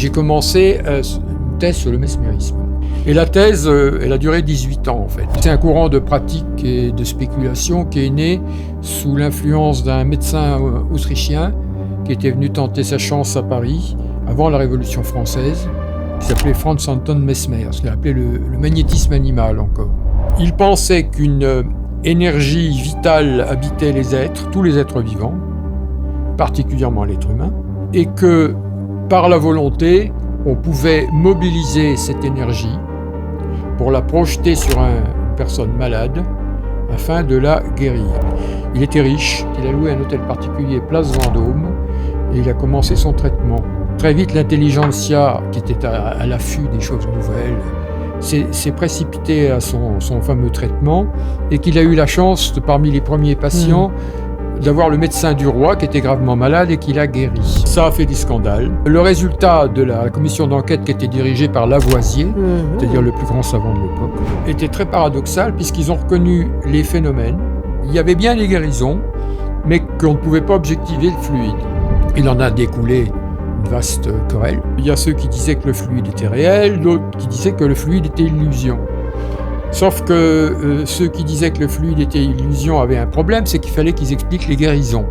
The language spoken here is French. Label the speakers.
Speaker 1: j'ai commencé une thèse sur le mesmérisme. Et la thèse, elle a duré 18 ans en fait. C'est un courant de pratique et de spéculation qui est né sous l'influence d'un médecin autrichien qui était venu tenter sa chance à Paris avant la Révolution française, qui s'appelait Franz Anton Mesmer, ce qu'il appelait le magnétisme animal encore. Il pensait qu'une énergie vitale habitait les êtres, tous les êtres vivants, particulièrement l'être humain, et que par la volonté, on pouvait mobiliser cette énergie pour la projeter sur une personne malade afin de la guérir. Il était riche, il a loué un hôtel particulier Place Vendôme et il a commencé son traitement. Très vite, l'intelligentsia, qui était à l'affût des choses nouvelles, s'est précipitée à son fameux traitement et qu'il a eu la chance, parmi les premiers patients, d'avoir le médecin du roi qui était gravement malade et qui l'a guéri. Ça a fait des scandales. Le résultat de la commission d'enquête qui était dirigée par Lavoisier, c'est-à-dire le plus grand savant de l'époque, était très paradoxal puisqu'ils ont reconnu les phénomènes. Il y avait bien les guérisons, mais qu'on ne pouvait pas objectiver le fluide. Il en a découlé une vaste querelle. Il y a ceux qui disaient que le fluide était réel, d'autres qui disaient que le fluide était illusion. Sauf que ceux qui disaient que le fluide était illusion avaient un problème, c'est qu'il fallait qu'ils expliquent les guérisons.